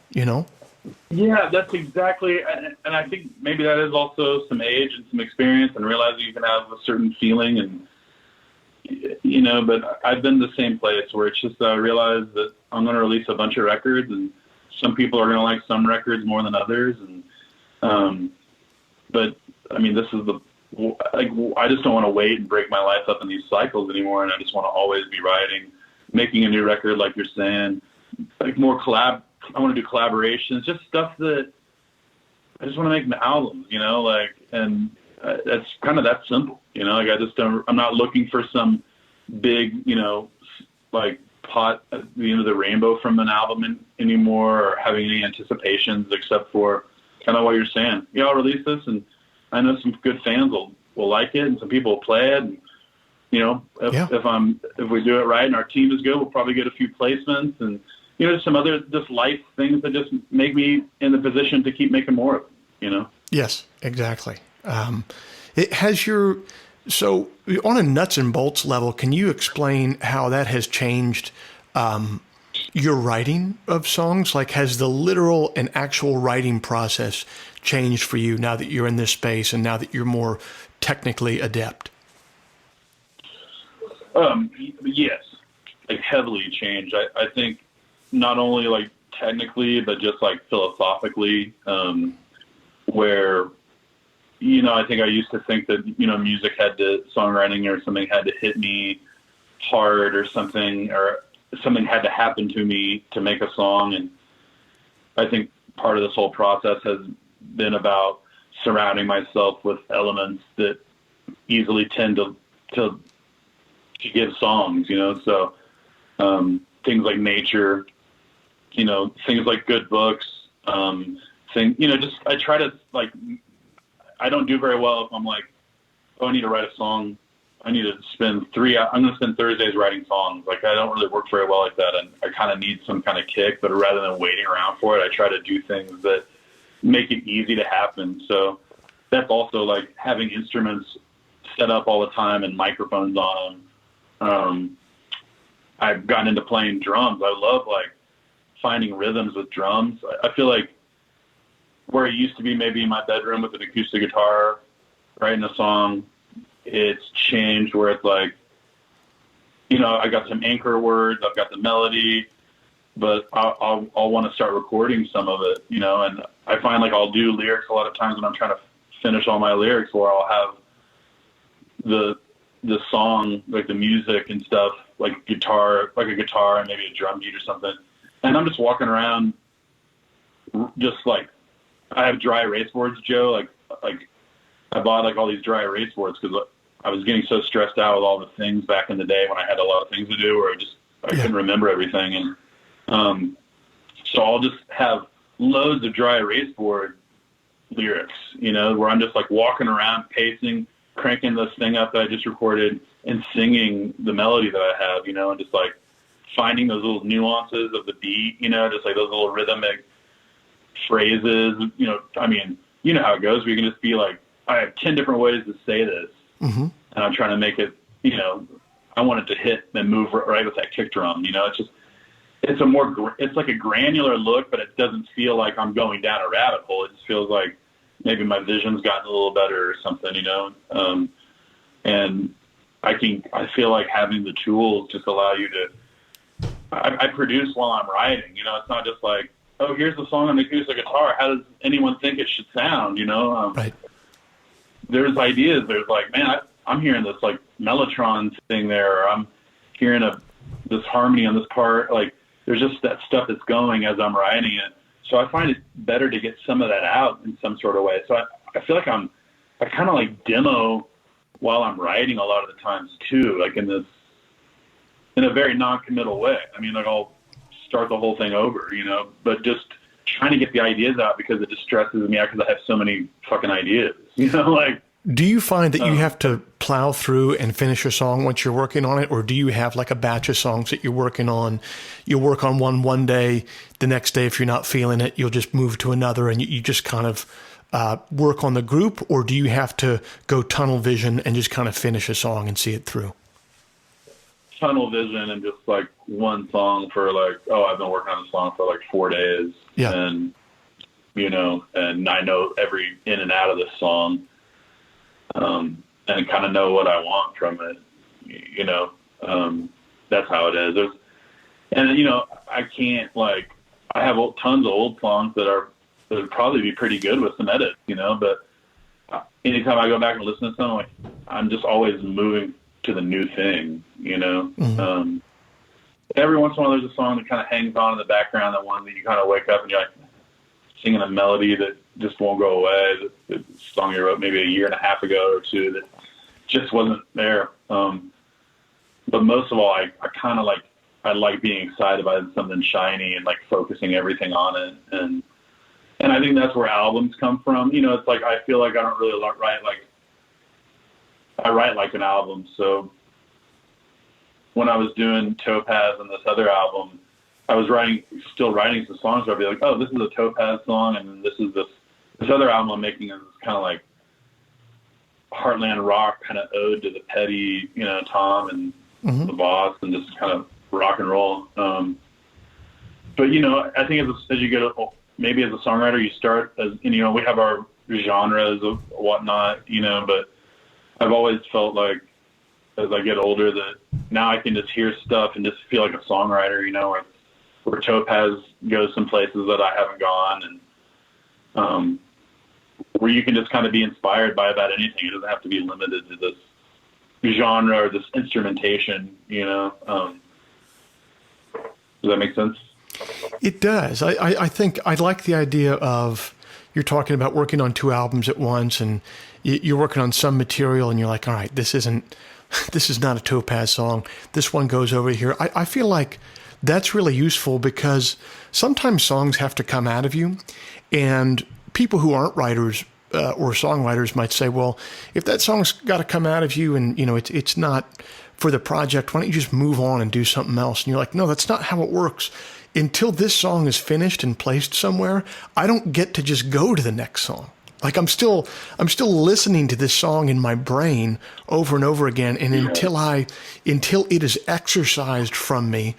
Yeah, that's exactly. And I think maybe that is also some age and some experience, and realizing you can have a certain feeling, and but I've been the same place where it's just, I realize that I'm going to release a bunch of records, and some people are going to like some records more than others. And, but I mean, this is I just don't want to wait and break my life up in these cycles anymore. And I just want to always be writing, making a new record, like you're saying, like more I want to do collaborations, just stuff that I just want to make albums, and that's kind of that simple, like I'm not looking for some big, like pot at the end of the rainbow from an album anymore, or having any anticipations except for kind of what you're saying. I'll release this, and I know some good fans will like it, and some people will play it. And, if we do it right and our team is good, we'll probably get a few placements, and, some other just life things that just make me in the position to keep making more of it, Yes, exactly. It has so on a nuts and bolts level, can you explain how that has changed your writing of songs? Like, has the literal and actual writing process changed for you now that you're in this space and now that you're more technically adept? Yes, like heavily changed. I think not only like technically, but just like philosophically, where, I think I used to think that, songwriting or something had to hit me hard, or something had to happen to me to make a song. And I think part of this whole process has been about surrounding myself with elements that easily tend to give songs, you know. So things like nature, you know, things like good books, just I try to, like, I don't do very well if I'm like, oh, I need to write a song. I need to spend I'm going to spend Thursdays writing songs. Like, I don't really work very well like that. And I kind of need some kind of kick, but rather than waiting around for it, I try to do things that make it easy to happen. So that's also like having instruments set up all the time and microphones on them. I've gotten into playing drums. I love like finding rhythms with drums. I feel like where it used to be maybe in my bedroom with an acoustic guitar, writing a song, it's changed where it's like, you know, I got some anchor words, I've got the melody, but I'll want to start recording some of it, you know, and I find like I'll do lyrics a lot of times when I'm trying to finish all my lyrics, where I'll have the song, like the music and stuff, like a guitar and maybe a drum beat or something. And I'm just walking around just like, I have dry erase boards, Joe. Like I bought like all these dry erase boards because I was getting so stressed out with all the things back in the day when I had a lot of things to do, where I couldn't remember everything. And so I'll just have loads of dry erase board lyrics, you know, where I'm just like walking around, pacing, cranking this thing up that I just recorded and singing the melody that I have, you know, and just like finding those little nuances of the beat, you know, just like those little rhythmic phrases, you know. I mean, you know how it goes. We can just be like, I have 10 different ways to say this, and I'm trying to make it, you know, I want it to hit and move right with that kick drum, you know. It's like a granular look, but it doesn't feel like I'm going down a rabbit hole. It just feels like maybe my vision's gotten a little better or something, you know. And I feel like having the tools just allow you to, I produce while I'm writing, you know. It's not just like, oh, here's the song on the acoustic guitar. How does anyone think it should sound, you know? Right. There's ideas. There's like, man, I'm hearing this like mellotron thing there, or I'm hearing this harmony on this part. Like, there's just that stuff that's going as I'm writing it. So I find it better to get some of that out in some sort of way. So I feel like I kind of like demo while I'm writing a lot of the times too, like in a very non-committal way. I mean, like I'll start the whole thing over, you know, but just trying to get the ideas out because it just stresses me out because I have so many fucking ideas, you know, like. Do you find that you have to plow through and finish a song once you're working on it, or do you have like a batch of songs that you're working on? You'll work on one day, the next day, if you're not feeling it, you'll just move to another, and you just kind of work on the group, or do you have to go tunnel vision and just kind of finish a song and see it through? Tunnel vision and just like one song for like, oh, I've been working on this song for like 4 days. Yeah. And, you know, and I know every in and out of this song. And kind of know what I want from it, you know. That's how it is. And you know, I can't like, I have tons of old songs that would probably be pretty good with some edits, you know. But anytime I go back and listen to something, like I'm just always moving to the new thing, you know. Every once in a while, there's a song that kind of hangs on in the background, that one that you kind of wake up and you're like singing a melody that just won't go away. The song you wrote maybe a year and a half ago or two that just wasn't there. But most of all, I kind of like, I like being excited by something shiny and like focusing everything on it. And I think that's where albums come from. You know, it's like, I feel like I don't really write like, I write like an album. So when I was doing Topaz and this other album, I was still writing some songs where I'd be like, oh, this is a Topaz song, and then this is this other album I'm making is kind of like heartland rock, kind of ode to the Petty, you know, Tom and the Boss, and just kind of rock and roll. But you know, I think as you get maybe as a songwriter, you start as, you know, we have our genres of whatnot, you know, but I've always felt like as I get older that now I can just hear stuff and just feel like a songwriter, you know, where Topaz goes some places that I haven't gone, and where you can just kind of be inspired by about anything. It doesn't have to be limited to this genre or this instrumentation, you know. Does that make sense? It does. I think I like the idea of you're talking about working on 2 albums at once, and you're working on some material, and you're like, all right, this is not a Topaz song. This one goes over here. I feel like that's really useful because sometimes songs have to come out of you, and people who aren't writers or songwriters might say, well, if that song's got to come out of you and, it's not for the project, why don't you just move on and do something else? And you're like, no, that's not how it works. Until this song is finished and placed somewhere, I don't get to just go to the next song. Like I'm still listening to this song in my brain over and over again. And until it is exorcised from me,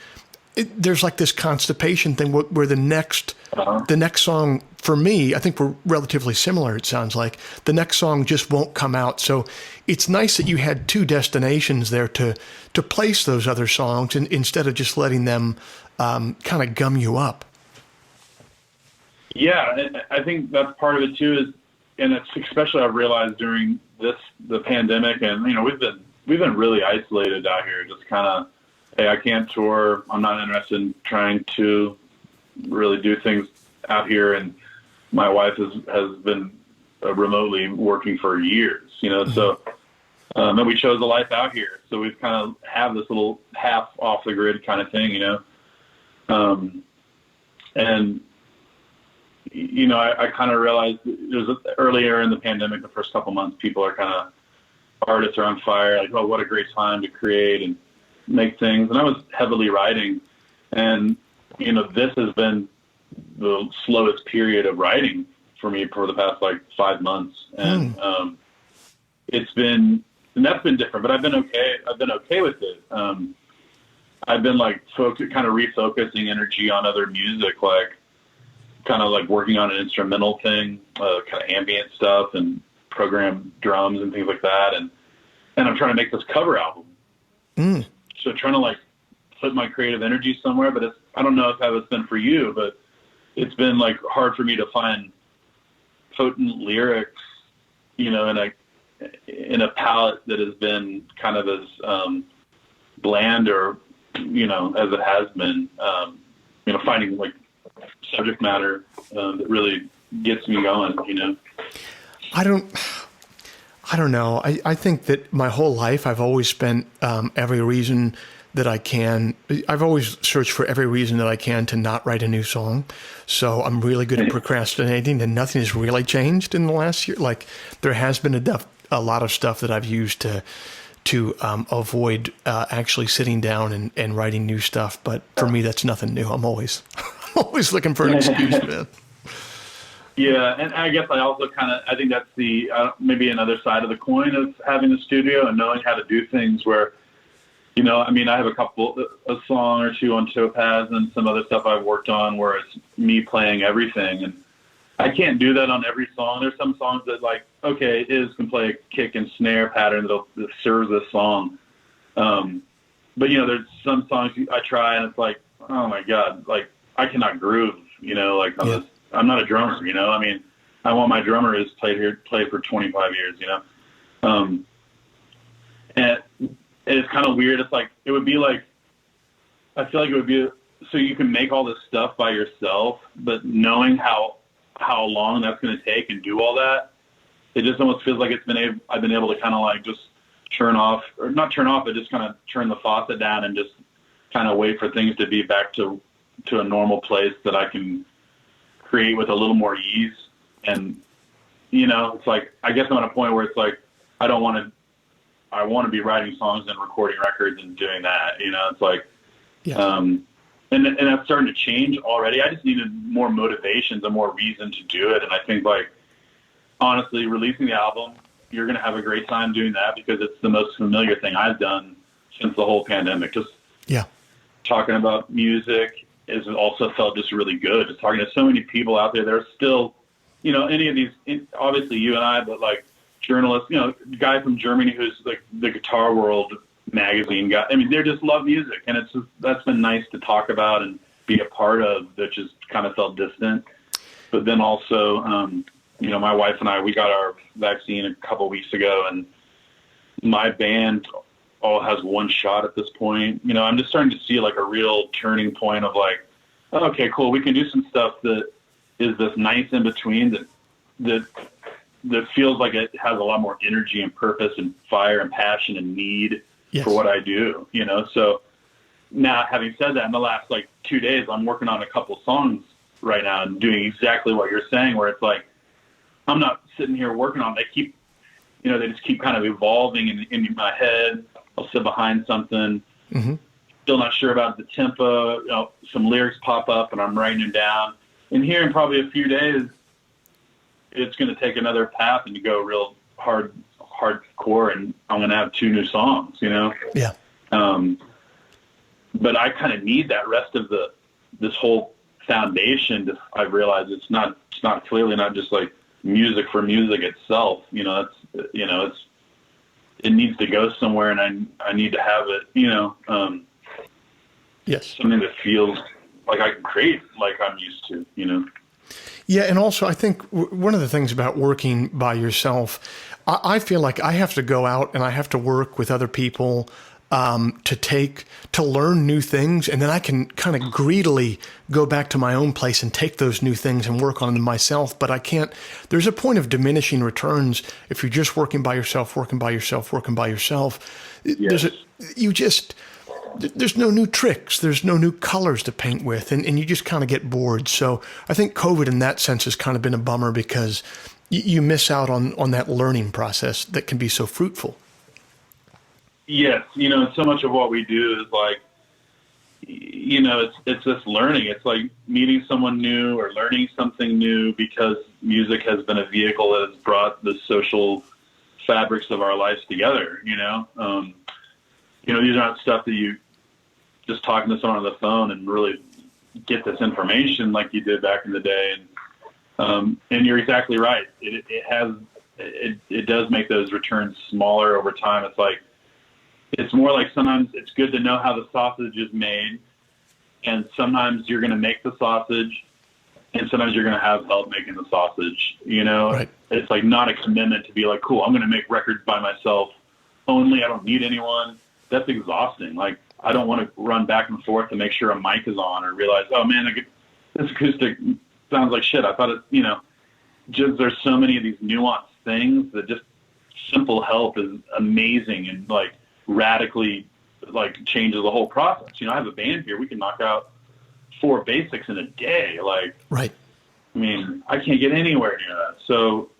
there's like this constipation thing where the next song for me, I think we're relatively similar. It sounds like the next song just won't come out. So it's nice that you had 2 destinations there to place those other songs instead of just letting them kind of gum you up. Yeah. And I think that's part of it too and it's especially I've realized during the pandemic and, we've been really isolated out here, just kind of, hey, I can't tour. I'm not interested in trying to really do things out here. And my wife has been remotely working for years, so, and we chose a life out here. So we've kind of have this little half off the grid kind of thing, and, I kind of realized earlier in the pandemic, the first couple months, artists are on fire. Like, oh, what a great time to create and make things. And I was heavily writing. And, this has been the slowest period of writing for me for the past 5 months. And that's been different, but I've been okay. I've been okay with it. I've been kind of refocusing energy on other music, working on an instrumental thing, kind of ambient stuff and program drums and things like that. And I'm trying to make this cover album. So trying to put my creative energy somewhere, but I don't know if that has been for you, but it's been hard for me to find potent lyrics, in a palette that has been kind of as bland or, as it has been, finding subject matter that really gets me going, I don't know. I think that my whole life I've always spent every reason that I can. I've always searched for every reason that I can to not write a new song. So I'm really good at procrastinating, and nothing has really changed in the last year. There has been a lot of stuff that I've used to avoid actually sitting down and writing new stuff. But for me, that's nothing new. I'm always looking for an excuse, man. Yeah, and I guess I think that's the maybe another side of the coin of having a studio and knowing how to do things where, I have a song or 2 on Topaz and some other stuff I've worked on where it's me playing everything. And I can't do that on every song. There's some songs that okay, can play a kick and snare pattern that serves this song. But there's some songs I try and it's oh my God, I cannot groove, I'm not a drummer, I want my drummer who's played for 25 years, and it's kind of weird. It's it would be I feel like it would be, so you can make all this stuff by yourself, but knowing how long that's going to take and do all that, it just almost feels like I've been able to kind of just turn off, or not turn off, but just kind of turn the faucet down and just kind of wait for things to be back to a normal place that I can create with a little more ease. And, it's I guess I'm at a point where it's I want to be writing songs and recording records and doing that, it's and that's starting to change already. I just needed more motivations and more reason to do it. And I think honestly, releasing the album, you're going to have a great time doing that because it's the most familiar thing I've done since the whole pandemic. Just talking about music has also felt just really good. Just talking to so many people out there. There's still, any of these, obviously you and I, but journalists, guy from Germany who's the Guitar World magazine guy. They just love music, and that's been nice to talk about and be a part of. That just kind of felt distant. But then also, my wife and I, we got our vaccine a couple weeks ago, and my band all has one shot at this point. I'm just starting to see a real turning point of okay, cool. We can do some stuff that is this nice in between that that feels like it has a lot more energy and purpose and fire and passion and need Yes. for what I do, you know? So now, having said that, in the last 2 days, I'm working on a couple songs right now and doing exactly what you're saying, where it's like, I'm not sitting here working on them. They just keep kind of evolving in my head. I'll sit behind something, still not sure about the tempo. Some lyrics pop up and I'm writing them down. And here in probably a few days, it's going to take another path and to go real hardcore, and I'm going to have 2 new songs, you know? Yeah. But I kind of need that rest of this whole foundation. I've realized it's not clearly not just like music for music itself. You know, it needs to go somewhere, and I need to have it, you know, yes, something that feels like I can create like I'm used to, you know? Yeah. And also I think one of the things about working by yourself, I feel like I have to go out and I have to work with other people, to learn new things. And then I can kind of greedily go back to my own place and take those new things and work on them myself. But I can't, there's a point of diminishing returns if you're just working by yourself. Yes. There's no new tricks. There's no new colors to paint with. And you just kind of get bored. So I think COVID in that sense has kind of been a bummer, because you miss out on that learning process that can be so fruitful. Yes. You know, so much of what we do is like, you know, it's this learning. It's like meeting someone new or learning something new, because music has been a vehicle that has brought the social fabrics of our lives together, you know? These aren't stuff that you just talking to someone on the phone and really get this information like you did back in the day. And you're exactly right. It does make those returns smaller over time. It's more like sometimes it's good to know how the sausage is made, and sometimes you're going to make the sausage, and sometimes you're going to have help making the sausage, you know? Right. It's like not a commitment to be like, cool, I'm going to make records by myself only. I don't need anyone. That's exhausting. Like, I don't want to run back and forth to make sure a mic is on, or realize, oh man, this acoustic sounds like shit. I thought it, you know, just there's so many of these nuanced things that just simple help is amazing and like radically like changes the whole process. You know, I have a band here. We can knock out 4 basics in a day. Like, right. I mean, I can't get anywhere near that. So,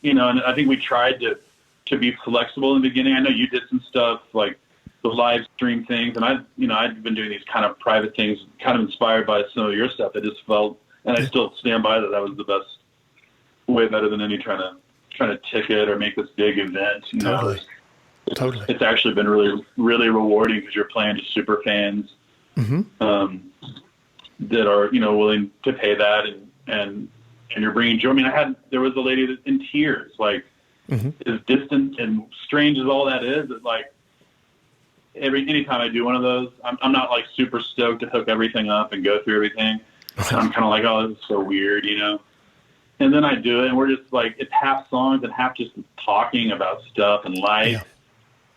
you know, and I think we tried to be flexible in the beginning. I know you did some stuff like the live stream things, and I've been doing these kind of private things, kind of inspired by some of your stuff. I just felt, and I still stand by that was the best, way better than any trying to ticket or make this big event. You know? Totally. It's actually been really, really rewarding, because you're playing to super fans that are, you know, willing to pay that, and you're bringing joy. I mean, there was a lady that in tears, like as distant and strange as all that is. It's like anytime I do one of those, I'm not like super stoked to hook everything up and go through everything. I'm kind of like, oh, this is so weird, you know? And then I do it, and we're just like, it's half songs and half just talking about stuff and life. Yeah.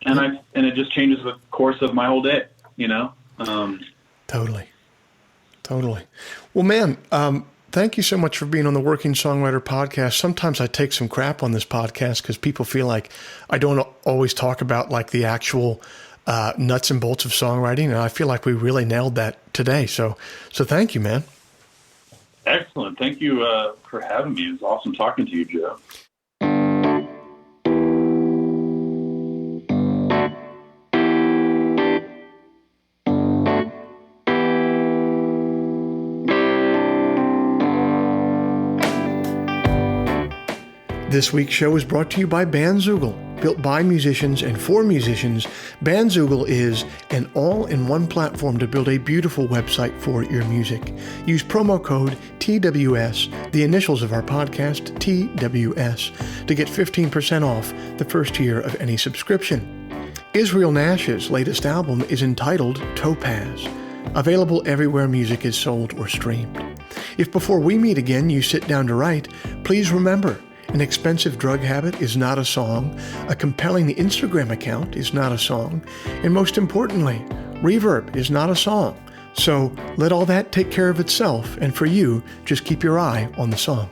And it just changes the course of my whole day, you know? Totally. Well, man, thank you so much for being on the Working Songwriter podcast. Sometimes I take some crap on this podcast because people feel like I don't always talk about like the actual nuts and bolts of songwriting. And I feel like we really nailed that today. So thank you, man. Excellent. Thank you for having me. It's awesome talking to you, Joe. This week's show is brought to you by Bandzoogle. Built by musicians and for musicians, Bandzoogle is an all-in-one platform to build a beautiful website for your music. Use promo code TWS, the initials of our podcast, TWS, to get 15% off the first year of any subscription. Israel Nash's latest album is entitled Topaz, available everywhere music is sold or streamed. If before we meet again you sit down to write, please remember, an expensive drug habit is not a song, a compelling Instagram account is not a song, and most importantly, reverb is not a song. So let all that take care of itself, and for you, just keep your eye on the song.